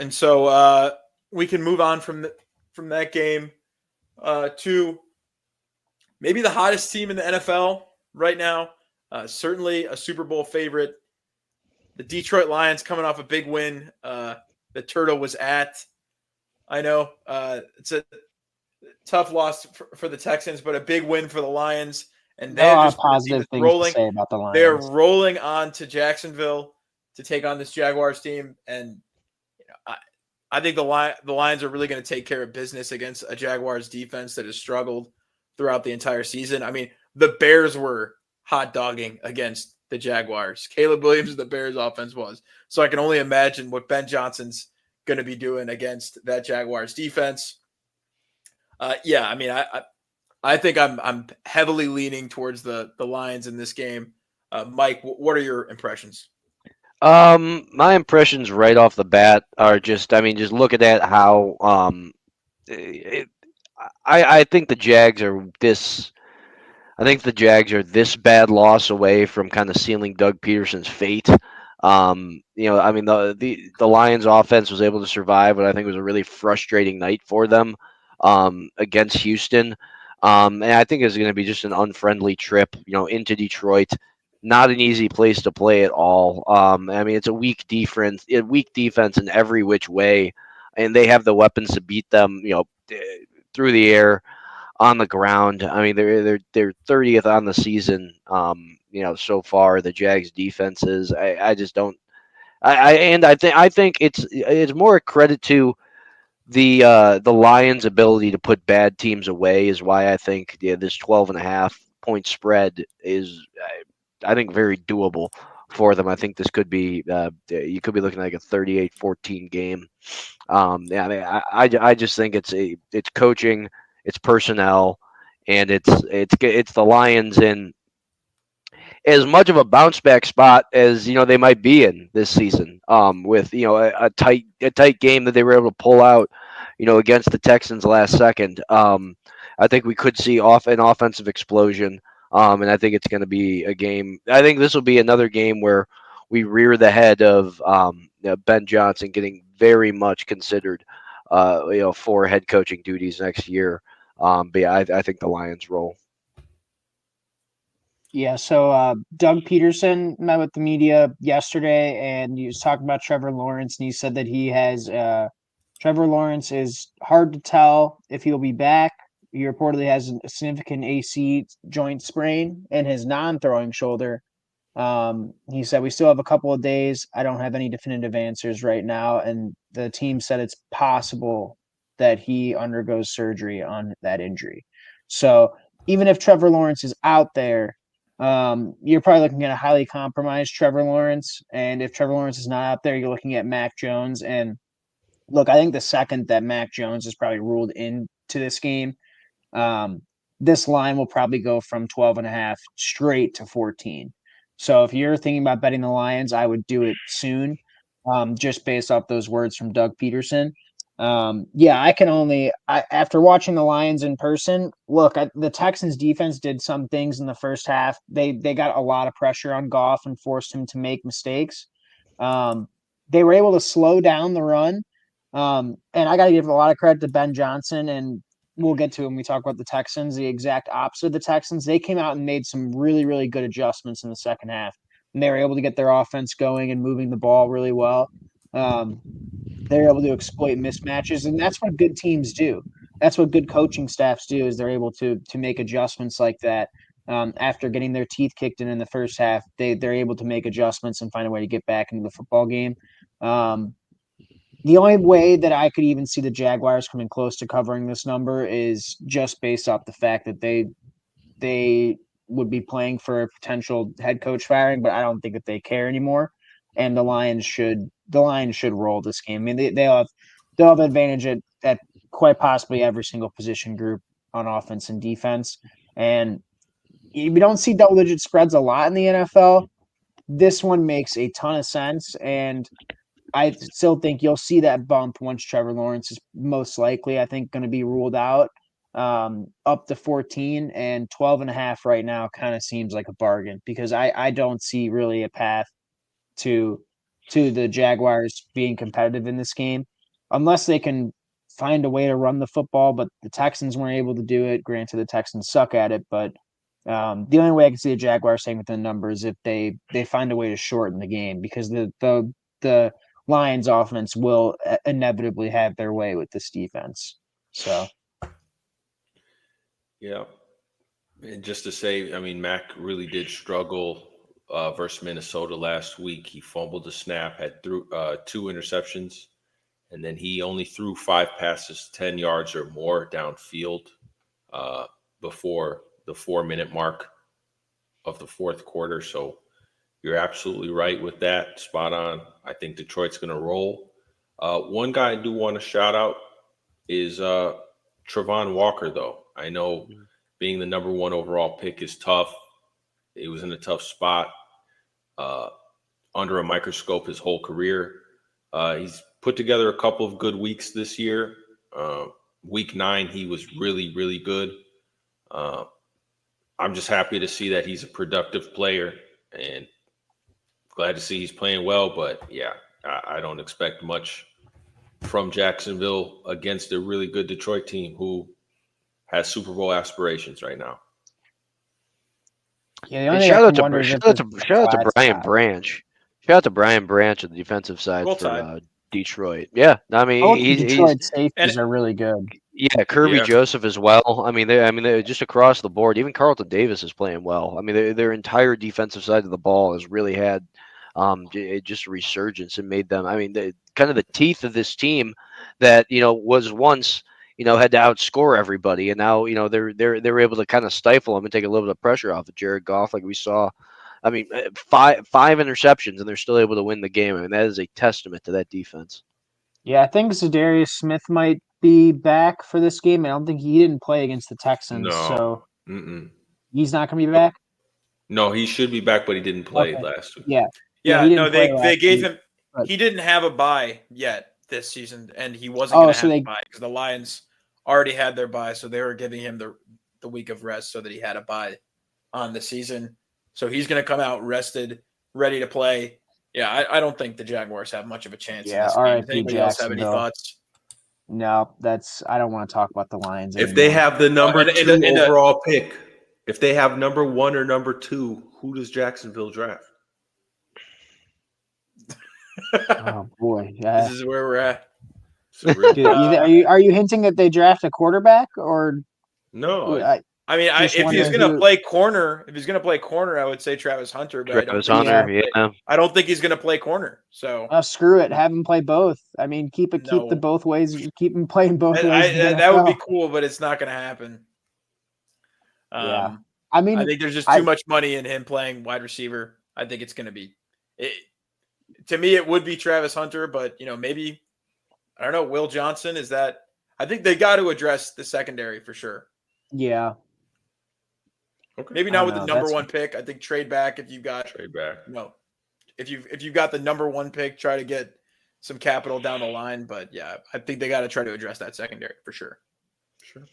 And so we can move on from that game to maybe the hottest team in the NFL right now. Certainly a Super Bowl favorite. The Detroit Lions coming off a big win. The Turtle was at. I know it's a tough loss for the Texans, but a big win for the Lions. And There are a they've lot of just been a team positive that's things to rolling. say about the They're Lions. rolling on to Jacksonville to take on this Jaguars team. And I think the Lions are really going to take care of business against a Jaguars defense that has struggled throughout the entire season. I mean, the Bears were hot dogging against the Jaguars. Caleb Williams, the Bears offense was. So I can only imagine what Ben Johnson's going to be doing against that Jaguars defense. Yeah, I mean, I think I'm heavily leaning towards the Lions in this game. Mike, what are your impressions? My impressions right off the bat are just, I mean, just looking at how it, I think the Jags are this. I think the Jags are this bad loss away from kind of sealing Doug Peterson's fate. I mean, the Lions' offense was able to survive, but I think it was a really frustrating night for them against Houston. And I think it's going to be just an unfriendly trip, into Detroit. Not an easy place to play at all. I mean, it's a weak defense in every which way, and they have the weapons to beat them, through the air, on the ground. I mean, they're 30th on the season. So far the Jags defenses. I just don't. I think it's more a credit to the Lions' ability to put bad teams away is why I think this 12.5 point spread is I think very doable for them. I think this could be you could be looking at like a 38-14 game. Yeah, I mean, I just think it's coaching, it's personnel, and it's the Lions in as much of a bounce back spot as they might be in this season. With a tight game that they were able to pull out, against the Texans last second. I think we could see off an offensive explosion. And I think it's going to be a game. I think this will be another game where we rear the head of Ben Johnson getting very much considered, for head coaching duties next year. But yeah, I think the Lions roll. Yeah, so Doug Peterson met with the media yesterday, and he was talking about Trevor Lawrence, and he said that he has Trevor Lawrence is hard to tell if he'll be back. He reportedly has a significant AC joint sprain in his non-throwing shoulder. He said we still have a couple of days. I don't have any definitive answers right now, and the team said it's possible that he undergoes surgery on that injury. So even if Trevor Lawrence is out there, you're probably looking at a highly compromised Trevor Lawrence. And if Trevor Lawrence is not out there, you're looking at Mac Jones. And look, I think the second that Mac Jones is probably ruled into this game, um, this line will probably go from 12.5 straight to 14. So if you're thinking about betting the Lions, I would do it soon, just based off those words from Doug Peterson. Yeah, after watching the Lions in person, look, the Texans defense did some things in the first half. They got a lot of pressure on Goff and forced him to make mistakes. Um, they were able to slow down the run. And I got to give a lot of credit to Ben Johnson, and we'll get to when we talk about the Texans, the exact opposite of the Texans. They came out and made some really, really good adjustments in the second half, and they were able to get their offense going and moving the ball really well. Um, they're able to exploit mismatches, and that's what good teams do. That's what good coaching staffs do, is they're able to make adjustments like that. After getting their teeth kicked in the first half, they're able to make adjustments and find a way to get back into the football game. Um, the only way that I could even see the Jaguars coming close to covering this number is just based off the fact that they would be playing for a potential head coach firing, but I don't think that they care anymore. And the Lions should roll this game. I mean, they'll have advantage at quite possibly every single position group on offense and defense. And we don't see double digit spreads a lot in the NFL. This one makes a ton of sense, and I still think you'll see that bump once Trevor Lawrence is most likely, I think, going to be ruled out, up to 14, and 12.5 right now kind of seems like a bargain, because I don't see really a path to to the Jaguars being competitive in this game. unless they can find a way to run the football, but the Texans weren't able to do it. Granted, the Texans suck at it, but the only way I can see the Jaguars staying within the numbers if they find a way to shorten the game, because the Lions offense will inevitably have their way with this defense. So Yeah. And just to say, I mean, Mac really did struggle versus Minnesota last week. He fumbled the snap, had threw 2 interceptions, and then he only threw 5 passes 10 yards or more downfield before the 4-minute mark of the fourth quarter. So you're absolutely right with that. Spot on. I think Detroit's going to roll. One guy I do want to shout out is Travon Walker, though. I know being the number 1 overall pick is tough. He was in a tough spot under a microscope his whole career. He's put together a couple of good weeks this year. Week 9, he was really, really good. I'm just happy to see that he's a productive player and glad to see he's playing well. But, yeah, I don't expect much from Jacksonville against a really good Detroit team who has Super Bowl aspirations right now. yeah, the only thing I can wonder is shout if out to Brian Branch. Shout out to Brian Branch on the defensive side Roll for Tide. Detroit. Yeah, I mean both he's Detroit safeties and- are really good. yeah, Kirby Yeah. Joseph as well. I mean, they're just across the board. Even Carlton Davis is playing well. I mean, their entire defensive side of the ball has really had just a resurgence and made them. I mean, kind of the teeth of this team that was once had to outscore everybody, and now they're able to kind of stifle them and take a little bit of pressure off of Jared Goff, like we saw. I mean, five interceptions, and they're still able to win the game. I mean, that is a testament to that defense. Yeah, I think Zadarius Smith might be back for this game. I don't think he didn't play against the Texans, No. so Mm-mm. he's not going to be back. No, he should be back, but he didn't play Okay. last week. Yeah, Yeah, he no, didn't play they last gave week, him. but- He didn't have a bye yet this season, and he wasn't going to so have they- a bye because the Lions already had their bye, so they were giving him the week of rest so that he had a bye on the season. So he's going to come out rested, ready to play. Yeah, I don't think the Jaguars have much of a chance. Yeah, in this all game. right, Does anybody else have any Jacksonville. thoughts? No, I don't want to talk about the Lions If anymore. they have the number and- 2 and- and- overall pick, if they have number 1 or number 2, who does Jacksonville draft? Oh boy, This is where we're at. It's a real- Dude, are you hinting that they draft a quarterback or? no, I mean, Just if he's wondering going to who- play corner, I would say Travis Hunter, but Travis Hunter, yeah. I don't think he's going to play corner. So Screw it, have him play both. I mean, keep the No. both ways. Keep him playing both ways. in the that would be NFL. cool, but it's not going to happen. Yeah. I mean, I think there's just I- too much money in him playing wide receiver. I think it's going to be. To me, it would be Travis Hunter, but maybe I don't know. Will Johnson is that? I think they got to address the secondary for sure. yeah. okay. Maybe I not don't with the know, number that's- 1 pick. I think trade back if you got Trade back. if you've got the number 1 pick, try to get some capital down the line. But yeah, I think they got to try to address that secondary for sure. Sure.